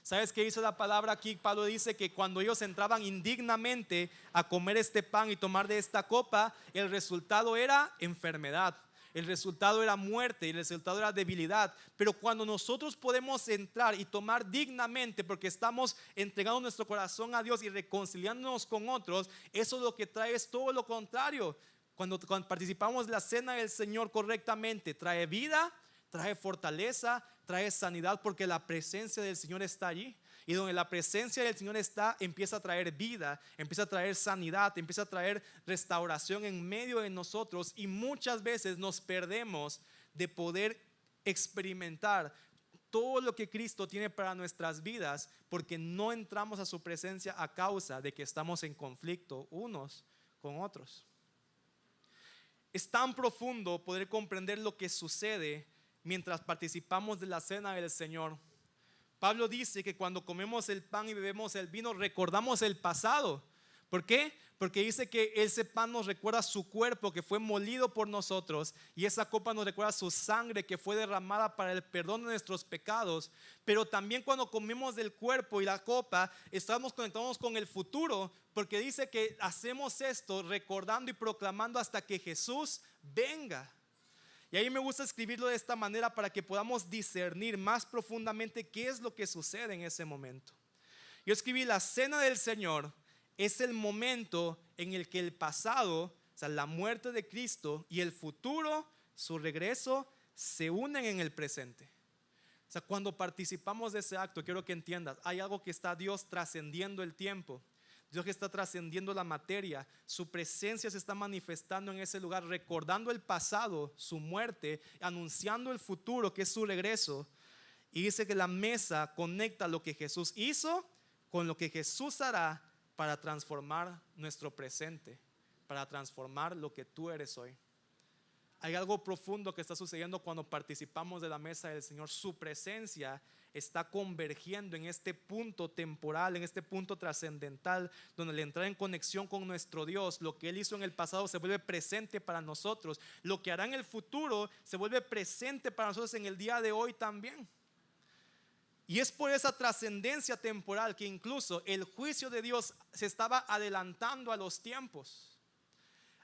¿Sabes qué dice la palabra aquí? Pablo dice que cuando ellos entraban indignamente a comer este pan y tomar de esta copa, el resultado era enfermedad. El resultado era muerte y el resultado era debilidad. Pero cuando nosotros podemos entrar y tomar dignamente, porque estamos entregando nuestro corazón a Dios y reconciliándonos con otros, eso lo que trae es todo lo contrario. Cuando participamos de la cena del Señor correctamente, trae vida, trae fortaleza, trae sanidad, porque la presencia del Señor está allí. Y donde la presencia del Señor está, empieza a traer vida, empieza a traer sanidad, empieza a traer restauración en medio de nosotros. Y muchas veces nos perdemos de poder experimentar todo lo que Cristo tiene para nuestras vidas, porque no entramos a su presencia a causa de que estamos en conflicto unos con otros. Es tan profundo poder comprender lo que sucede mientras participamos de la cena del Señor. Pablo dice que cuando comemos el pan y bebemos el vino, recordamos el pasado. ¿Por qué? Porque dice que ese pan nos recuerda su cuerpo que fue molido por nosotros, y esa copa nos recuerda su sangre que fue derramada para el perdón de nuestros pecados. Pero también cuando comemos del cuerpo y la copa, estamos conectados con el futuro, porque dice que hacemos esto recordando y proclamando hasta que Jesús venga. Y ahí me gusta escribirlo de esta manera para que podamos discernir más profundamente qué es lo que sucede en ese momento. Yo escribí: la cena del Señor es el momento en el que el pasado, o sea, la muerte de Cristo, y el futuro, su regreso, se unen en el presente. O sea, cuando participamos de ese acto, quiero que entiendas, hay algo que está Dios trascendiendo el tiempo. Dios que está trascendiendo la materia, su presencia se está manifestando en ese lugar, recordando el pasado, su muerte, anunciando el futuro que es su regreso. Y dice que la mesa conecta lo que Jesús hizo con lo que Jesús hará para transformar nuestro presente, para transformar lo que tú eres hoy. Hay algo profundo que está sucediendo cuando participamos de la mesa del Señor. Su presencia está convergiendo en este punto temporal, en este punto trascendental, donde al entrar en conexión con nuestro Dios, lo que Él hizo en el pasado se vuelve presente para nosotros. Lo que hará en el futuro se vuelve presente para nosotros en el día de hoy también. Y es por esa trascendencia temporal que incluso el juicio de Dios se estaba adelantando a los tiempos.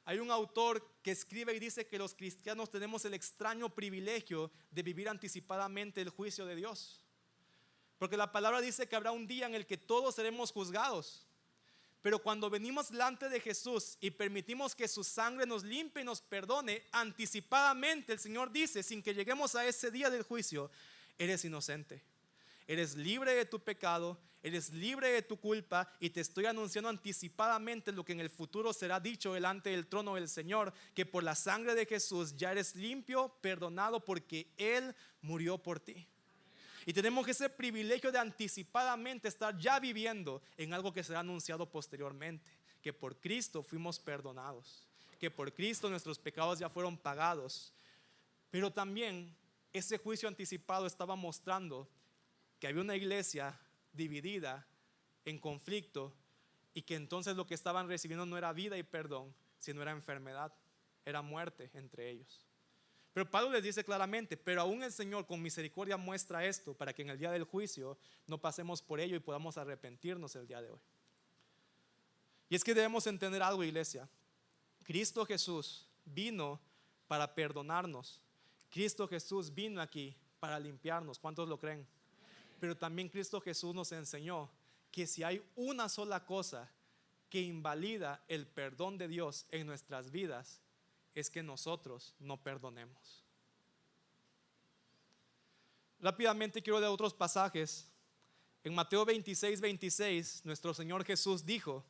Hay un autor que escribe y dice que los cristianos tenemos el extraño privilegio de vivir anticipadamente el juicio de Dios. Porque la palabra dice que habrá un día en el que todos seremos juzgados. Pero cuando venimos delante de Jesús y permitimos que su sangre nos limpie y nos perdone, anticipadamente el Señor dice, sin que lleguemos a ese día del juicio: eres inocente. Eres libre de tu pecado, eres libre de tu culpa, y te estoy anunciando anticipadamente lo que en el futuro será dicho delante del trono del Señor, que por la sangre de Jesús ya eres limpio, perdonado, porque Él murió por ti. Y tenemos ese privilegio de anticipadamente estar ya viviendo en algo que será anunciado posteriormente, que por Cristo fuimos perdonados, que por Cristo nuestros pecados ya fueron pagados. Pero también ese juicio anticipado estaba mostrando que había una iglesia dividida, en conflicto, y que entonces lo que estaban recibiendo no era vida y perdón, sino era enfermedad, era muerte entre ellos. Pero Pablo les dice claramente: pero aún el Señor con misericordia muestra esto, para que en el día del juicio no pasemos por ello y podamos arrepentirnos el día de hoy. Y es que debemos entender algo, iglesia. Cristo Jesús vino para perdonarnos. Cristo Jesús vino aquí para limpiarnos. ¿Cuántos lo creen? Pero también Cristo Jesús nos enseñó que si hay una sola cosa que invalida el perdón de Dios en nuestras vidas, es que nosotros no perdonemos. Rápidamente quiero leer otros pasajes. En Mateo 26:26, nuestro Señor Jesús dijo,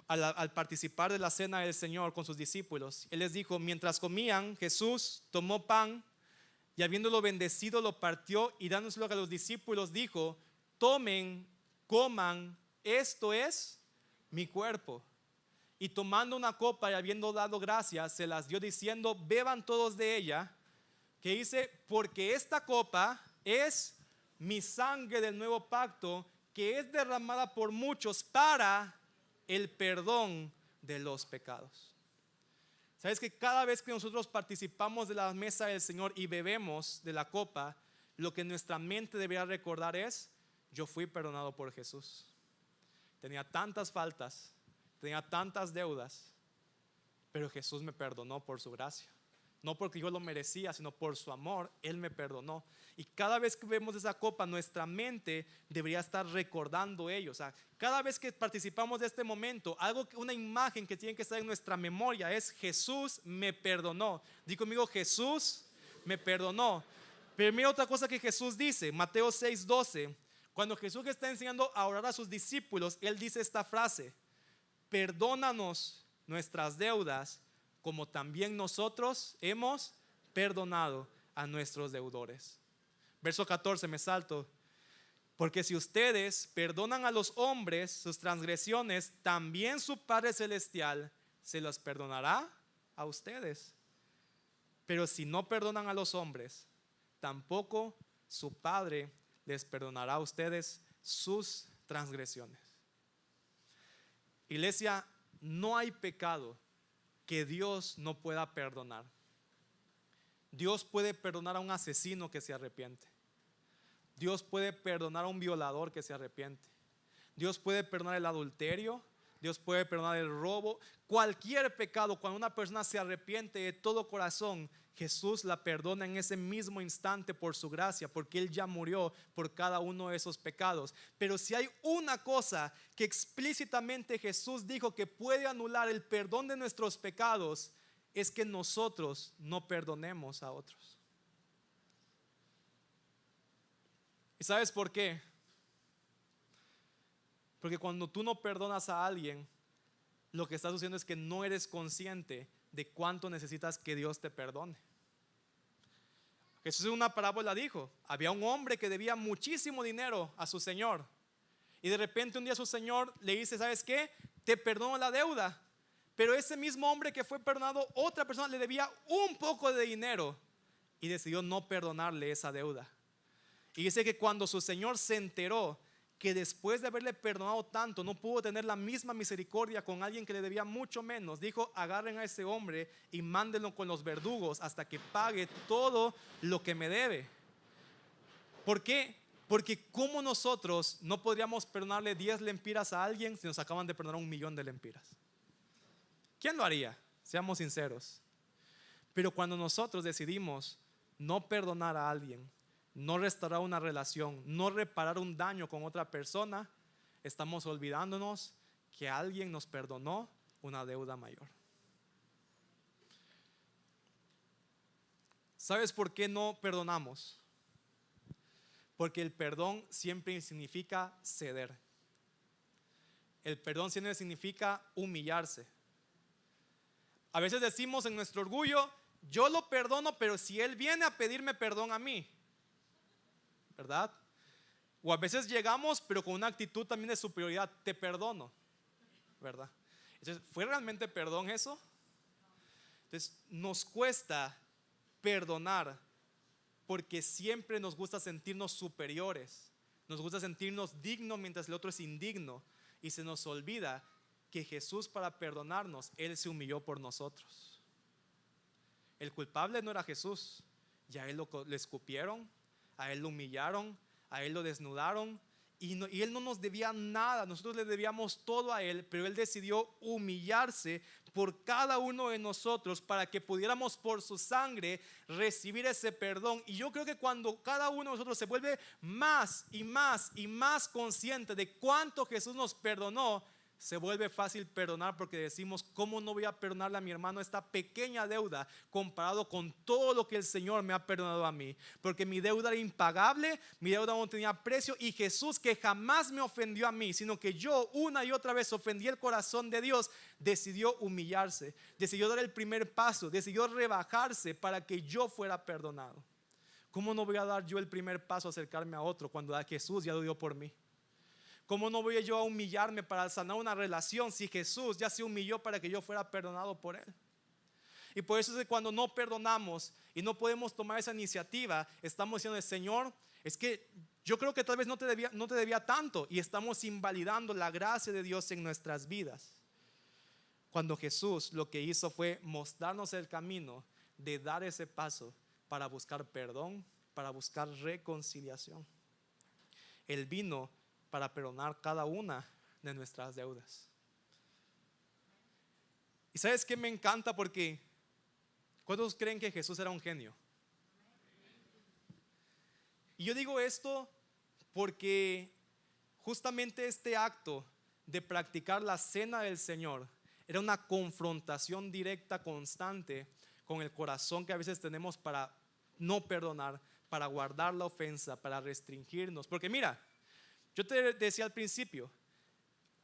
al participar de la cena del Señor con sus discípulos, Él les dijo: mientras comían, Jesús tomó pan y habiéndolo bendecido lo partió y dándoselo a los discípulos dijo: tomen, coman, esto es mi cuerpo. Y tomando una copa y habiendo dado gracias, se las dio diciendo: beban todos de ella, que dice: porque esta copa es mi sangre del nuevo pacto, que es derramada por muchos para el perdón de los pecados. ¿Sabes que cada vez que nosotros participamos de la mesa del Señor y bebemos de la copa, lo que nuestra mente debería recordar es: yo fui perdonado por Jesús. Tenía tantas faltas, tenía tantas deudas, pero Jesús me perdonó por su gracia. No porque yo lo merecía, sino por su amor, Él me perdonó. Y cada vez que vemos esa copa, nuestra mente debería estar recordando ello. O sea, cada vez que participamos de este momento, una imagen que tiene que estar en nuestra memoria es: Jesús me perdonó. Di conmigo: Jesús me perdonó. Pero mira otra cosa que Jesús dice, Mateo 6:12. Cuando Jesús está enseñando a orar a sus discípulos, Él dice esta frase: perdónanos nuestras deudas, como también nosotros hemos perdonado a nuestros deudores. Verso 14, me salto. Porque si ustedes perdonan a los hombres sus transgresiones, también su Padre Celestial se las perdonará a ustedes. Pero si no perdonan a los hombres, tampoco su Padre les perdonará a ustedes sus transgresiones. Iglesia, no hay pecado que Dios no pueda perdonar. Dios puede perdonar a un asesino que se arrepiente. Dios puede perdonar a un violador que se arrepiente. Dios puede perdonar el adulterio. Dios puede perdonar el robo. Cualquier pecado, cuando una persona se arrepiente de todo corazón, Jesús la perdona en ese mismo instante por su gracia, porque Él ya murió por cada uno de esos pecados. Pero si hay una cosa que explícitamente Jesús dijo que puede anular el perdón de nuestros pecados, es que nosotros no perdonemos a otros. ¿Y sabes por qué? Porque cuando tú no perdonas a alguien, lo que estás haciendo es que no eres consciente de cuánto necesitas que Dios te perdone. Jesús en una parábola dijo: había un hombre que debía muchísimo dinero a su señor, y de repente un día su señor le dice: ¿sabes qué? Te perdono la deuda. Pero ese mismo hombre que fue perdonado, otra persona le debía un poco de dinero y decidió no perdonarle esa deuda. Y dice que cuando su señor se enteró que después de haberle perdonado tanto no pudo tener la misma misericordia con alguien que le debía mucho menos, dijo: agarren a ese hombre y mándenlo con los verdugos hasta que pague todo lo que me debe. ¿Por qué? Porque ¿cómo nosotros no podríamos perdonarle 10 lempiras a alguien si nos acaban de perdonar 1,000,000 de lempiras? ¿Quién lo haría? Seamos sinceros. Pero cuando nosotros decidimos no perdonar a alguien, no restaurar una relación, no reparar un daño con otra persona, estamos olvidándonos que alguien nos perdonó una deuda mayor. ¿Sabes por qué no perdonamos? Porque el perdón siempre significa ceder. El perdón siempre significa humillarse. A veces decimos en nuestro orgullo: yo lo perdono, pero si él viene a pedirme perdón a mí, ¿verdad? O a veces llegamos pero con una actitud también de superioridad: te perdono, ¿verdad? Entonces, ¿fue realmente perdón eso? Entonces, nos cuesta perdonar porque siempre nos gusta sentirnos superiores, nos gusta sentirnos dignos mientras el otro es indigno, y se nos olvida que Jesús, para perdonarnos, Él se humilló por nosotros. El culpable no era Jesús, ya a Él le escupieron, a Él lo humillaron, a Él lo desnudaron, y Él no nos debía nada, nosotros le debíamos todo a Él, pero Él decidió humillarse por cada uno de nosotros para que pudiéramos por su sangre recibir ese perdón. Y yo creo que cuando cada uno de nosotros se vuelve más y más y más consciente de cuánto Jesús nos perdonó, se vuelve fácil perdonar, porque decimos: ¿cómo no voy a perdonarle a mi hermano esta pequeña deuda comparado con todo lo que el Señor me ha perdonado a mí? Porque mi deuda era impagable, mi deuda no tenía precio, y Jesús, que jamás me ofendió a mí, sino que yo una y otra vez ofendí el corazón de Dios, decidió humillarse, decidió dar el primer paso, decidió rebajarse para que yo fuera perdonado. ¿Cómo no voy a dar yo el primer paso a acercarme a otro cuando Jesús ya lo dio por mí? ¿Cómo no voy yo a humillarme para sanar una relación si Jesús ya se humilló para que yo fuera perdonado por Él? Y por eso es que cuando no perdonamos y no podemos tomar esa iniciativa, estamos diciendo: Señor, es que yo creo que tal vez no te debía tanto, y estamos invalidando la gracia de Dios en nuestras vidas. Cuando Jesús lo que hizo fue mostrarnos el camino de dar ese paso para buscar perdón, para buscar reconciliación. Él vino para perdonar cada una de nuestras deudas. ¿Y sabes qué me encanta? Porque ¿cuántos creen que Jesús era un genio? Y yo digo esto porque justamente este acto de practicar la cena del Señor era una confrontación directa, constante, con el corazón que a veces tenemos para no perdonar, para guardar la ofensa, para restringirnos. Porque mira, yo te decía al principio,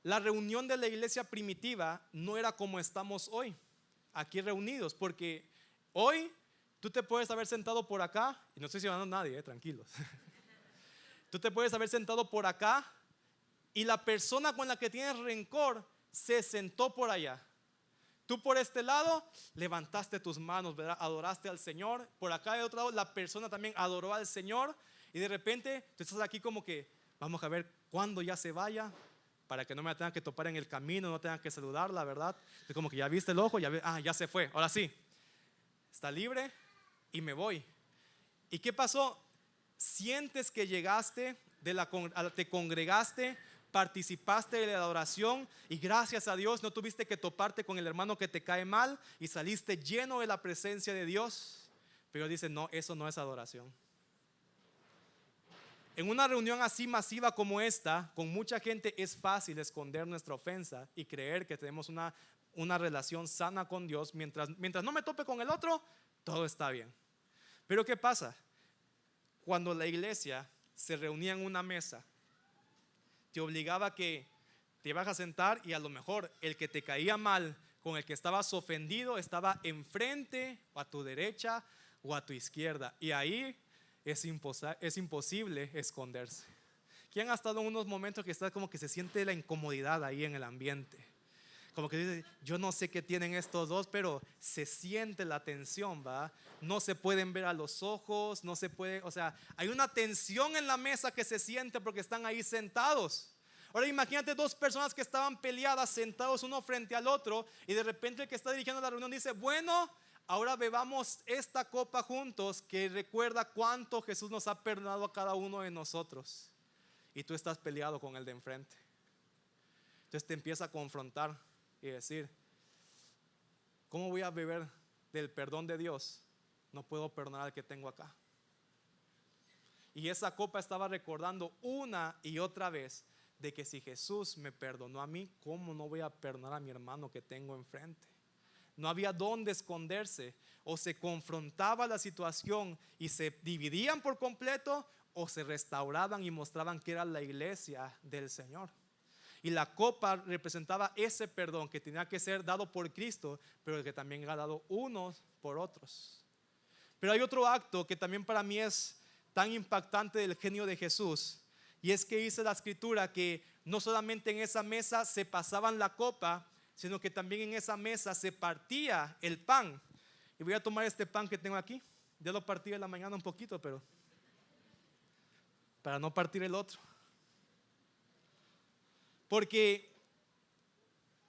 la reunión de la iglesia primitiva no era como estamos hoy, aquí reunidos, porque hoy tú te puedes haber sentado por acá, y no estoy llamando a nadie, tranquilos. Tú te puedes haber sentado por acá, y la persona con la que tienes rencor se sentó por allá. Tú por este lado levantaste tus manos, ¿verdad? Adoraste al Señor. Por acá de otro lado la persona también adoró al Señor, y de repente tú estás aquí como que: vamos a ver cuándo ya se vaya, para que no me tenga que topar en el camino, no tenga que saludarla, ¿verdad? Es como que ya viste el ojo, ya se fue, ahora sí, está libre y me voy. ¿Y qué pasó? Sientes que llegaste, te congregaste, participaste de la adoración, y gracias a Dios no tuviste que toparte con el hermano que te cae mal, y saliste lleno de la presencia de Dios. Pero dice: no, eso no es adoración. En una reunión así masiva como esta, con mucha gente, es fácil esconder nuestra ofensa y creer que tenemos una relación sana con Dios. Mientras no me tope con el otro, todo está bien. Pero ¿qué pasa? Cuando la iglesia se reunía en una mesa, te obligaba a que te ibas a sentar, y a lo mejor el que te caía mal, con el que estabas ofendido, estaba enfrente, o a tu derecha, o a tu izquierda, y ahí es imposible esconderse. ¿Quién ha estado en unos momentos que está como que se siente la incomodidad ahí en el ambiente? Como que dice: yo no sé qué tienen estos dos, pero se siente la tensión, ¿va? No se pueden ver a los ojos, no se puede, o sea, hay una tensión en la mesa que se siente porque están ahí sentados. Ahora imagínate dos personas que estaban peleadas, sentados uno frente al otro, y de repente el que está dirigiendo la reunión dice: bueno, ahora bebamos esta copa juntos, que recuerda cuánto Jesús nos ha perdonado a cada uno de nosotros. Y tú estás peleado con el de enfrente. Entonces te empieza a confrontar y decir: ¿cómo voy a beber del perdón de Dios? No puedo perdonar al que tengo acá. Y esa copa estaba recordando una y otra vez de que si Jesús me perdonó a mí, ¿cómo no voy a perdonar a mi hermano que tengo enfrente? No había dónde esconderse. O se confrontaba la situación y se dividían por completo, o se restauraban y mostraban que era la iglesia del Señor. Y la copa representaba ese perdón que tenía que ser dado por Cristo, pero que también era dado unos por otros. Pero hay otro acto que también para mí es tan impactante del genio de Jesús, Y es que dice la escritura que no solamente en esa mesa se pasaban la copa, sino que también en esa mesa se partía el pan. Y voy a tomar este pan que tengo aquí. Ya lo partí en la mañana un poquito, pero para no partir el otro. Porque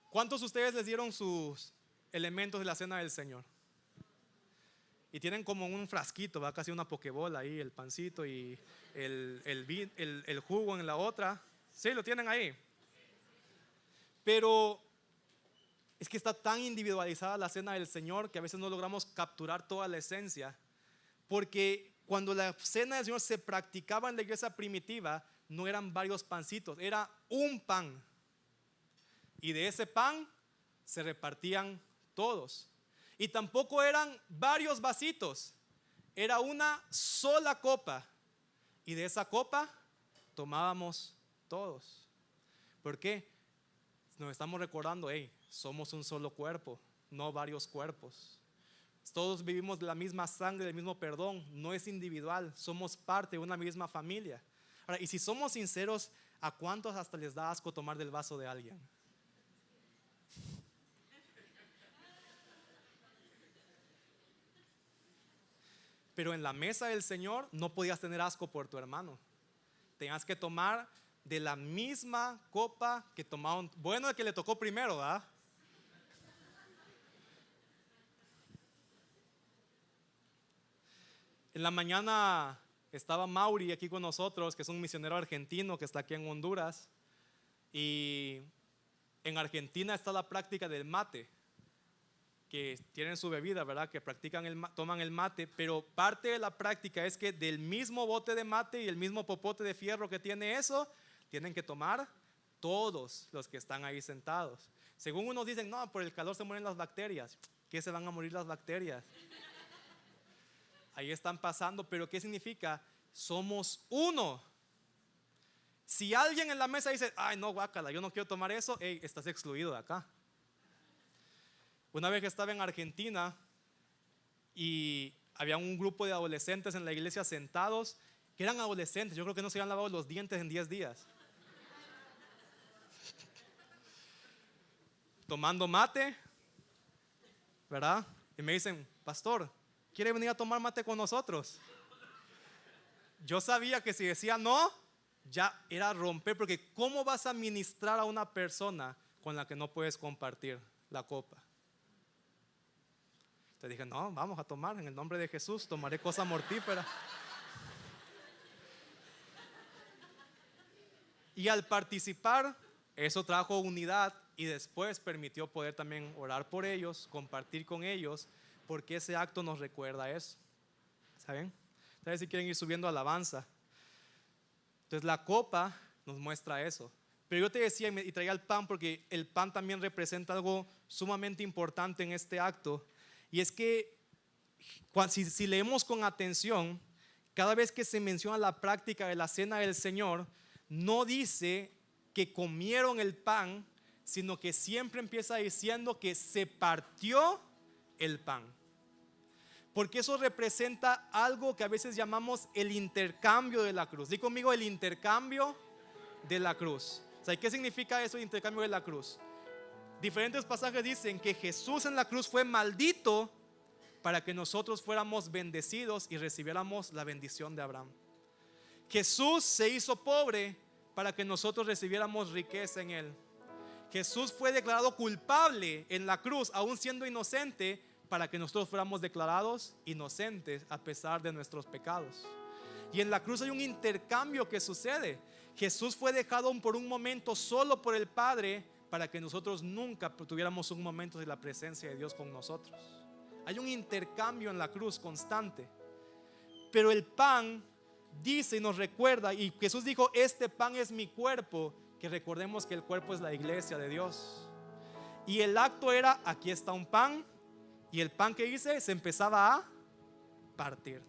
¿cuántos de ustedes les dieron sus elementos de la cena del Señor? Y tienen como un frasquito, va casi una pokebola ahí, el pancito y el jugo en la otra. Sí, lo tienen ahí. Pero es que está tan individualizada la cena del Señor que a veces no logramos capturar toda la esencia. Porque cuando la cena del Señor se practicaba en la iglesia primitiva, no eran varios pancitos, era un pan. Y de ese pan se repartían todos. Y tampoco eran varios vasitos, era una sola copa. Y de esa copa tomábamos todos. ¿Por qué? Nos estamos recordando, hey, somos un solo cuerpo, no varios cuerpos. Todos vivimos de la misma sangre, del mismo perdón, no es individual, somos parte de una misma familia. Ahora, y si somos sinceros, ¿a cuántos hasta les da asco tomar del vaso de alguien? Pero en la mesa del Señor no podías tener asco por tu hermano. Tenías que tomar de la misma copa que tomaron. Bueno, el que le tocó primero, ¿verdad? En la mañana estaba Mauri aquí con nosotros, que es un misionero argentino que está aquí en Honduras. Y en Argentina está la práctica del mate, que tienen su bebida, ¿verdad? Que toman el mate, pero parte de la práctica es que del mismo bote de mate y el mismo popote de fierro que tiene eso, tienen que tomar todos los que están ahí sentados. Según unos dicen, no, por el calor se mueren las bacterias. ¿Qué se van a morir las bacterias? Ahí están pasando, pero ¿qué significa? Somos uno. Si alguien en la mesa dice, ay no, guácala, yo no quiero tomar eso, hey, estás excluido de acá. Una vez que estaba en Argentina y había un grupo de adolescentes en la iglesia sentados, que eran adolescentes, yo creo que no se habían lavado los dientes en 10 días. Tomando mate, ¿verdad? Y me dicen, pastor, ¿quiere venir a tomar mate con nosotros? Yo sabía que si decía no, ya era romper, porque ¿cómo vas a ministrar a una persona con la que no puedes compartir la copa? Te dije, no, vamos a tomar en el nombre de Jesús, tomaré cosa mortífera. Y al participar, eso trajo unidad y después permitió poder también orar por ellos, compartir con ellos, porque ese acto nos recuerda eso. ¿Saben? ¿Saben si quieren ir subiendo alabanza? Entonces la copa nos muestra eso. Pero yo te decía y traía el pan porque el pan también representa algo sumamente importante en este acto. Y es que si leemos con atención, cada vez que se menciona la práctica de la cena del Señor, no dice que comieron el pan, sino que siempre empieza diciendo que se partió el pan. Porque eso representa algo que a veces llamamos el intercambio de la cruz. Di conmigo, el intercambio de la cruz. O sea, ¿qué significa eso, el intercambio de la cruz? Diferentes pasajes dicen que Jesús en la cruz fue maldito para que nosotros fuéramos bendecidos y recibiéramos la bendición de Abraham. Jesús se hizo pobre para que nosotros recibiéramos riqueza en él. Jesús fue declarado culpable en la cruz, aún siendo inocente, para que nosotros fuéramos declarados inocentes a pesar de nuestros pecados. Y en la cruz hay un intercambio que sucede. Jesús fue dejado por un momento solo por el Padre para que nosotros nunca tuviéramos un momento de la presencia de Dios con nosotros. Hay un intercambio en la cruz constante. Pero el pan dice y nos recuerda, y Jesús dijo, este pan es mi cuerpo, que recordemos que el cuerpo es la iglesia de Dios. Y el acto era, aquí está un pan, y el pan que hice se empezaba a partir.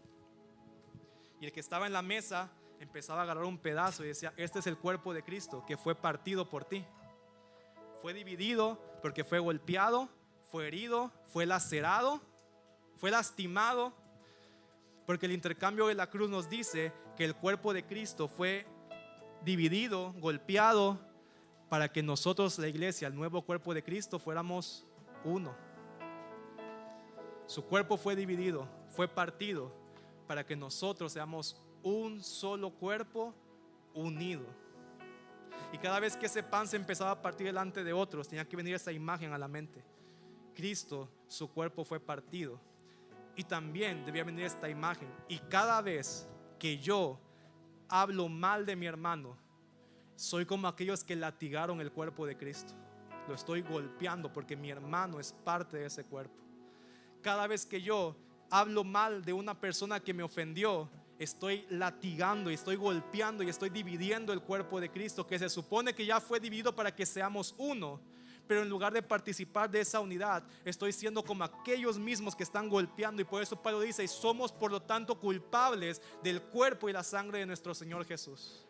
Y el que estaba en la mesa empezaba a agarrar un pedazo y decía, este es el cuerpo de Cristo que fue partido por ti. Fue dividido porque fue golpeado, fue herido, fue lacerado, fue lastimado. Porque el intercambio de la cruz nos dice que el cuerpo de Cristo fue dividido, golpeado, para que nosotros, la iglesia, el nuevo cuerpo de Cristo, fuéramos uno. Su cuerpo fue dividido, fue partido, para que nosotros seamos un solo cuerpo unido. Y cada vez que ese pan se empezaba a partir delante de otros, tenía que venir esa imagen a la mente. Cristo, su cuerpo fue partido. Y también debía venir esta imagen. Y cada vez que yo hablo mal de mi hermano, soy como aquellos que latigaron el cuerpo de Cristo. Lo estoy golpeando porque mi hermano es parte de ese cuerpo. Cada vez que yo hablo mal de una persona que me ofendió, estoy latigando y estoy golpeando y estoy dividiendo el cuerpo de Cristo, que se supone que ya fue dividido para que seamos uno. Pero en lugar de participar de esa unidad, estoy siendo como aquellos mismos que están golpeando. Y por eso Pablo dice: y somos por lo tanto culpables del cuerpo y la sangre de nuestro Señor Jesús.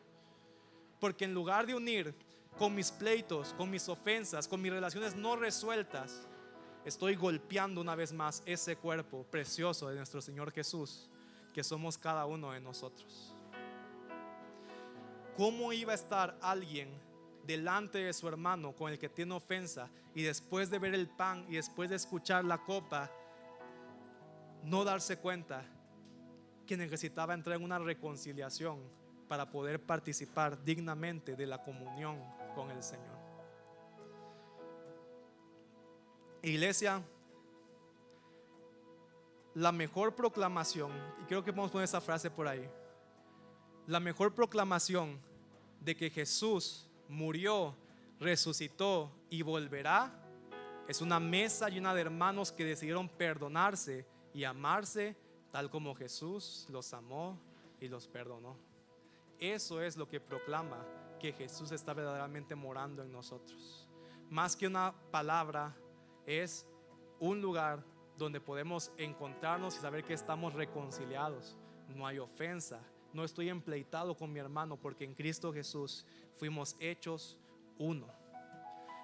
Porque en lugar de unir con mis pleitos, con mis ofensas, con mis relaciones no resueltas, estoy golpeando una vez más ese cuerpo precioso de nuestro Señor Jesús, que somos cada uno de nosotros. ¿Cómo iba a estar alguien delante de su hermano con el que tiene ofensa, y después de ver el pan y después de escuchar la copa, no darse cuenta que necesitaba entrar en una reconciliación para poder participar dignamente de la comunión con el Señor? Iglesia, la mejor proclamación, y creo que podemos poner esa frase por ahí, la mejor proclamación de que Jesús murió, resucitó y volverá, es una mesa llena de hermanos que decidieron perdonarse y amarse tal como Jesús los amó y los perdonó. Eso es lo que proclama que Jesús está verdaderamente morando en nosotros. Más que una palabra, es un lugar donde podemos encontrarnos y saber que estamos reconciliados. No hay ofensa, no estoy empleitado con mi hermano, porque en Cristo Jesús fuimos hechos uno.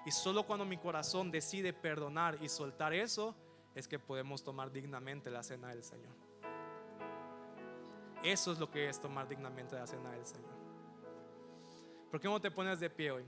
Y solo cuando mi corazón decide perdonar y soltar eso, es que podemos tomar dignamente la cena del Señor. Eso es lo que es tomar dignamente la cena del Señor. ¿Por qué no te pones de pie hoy?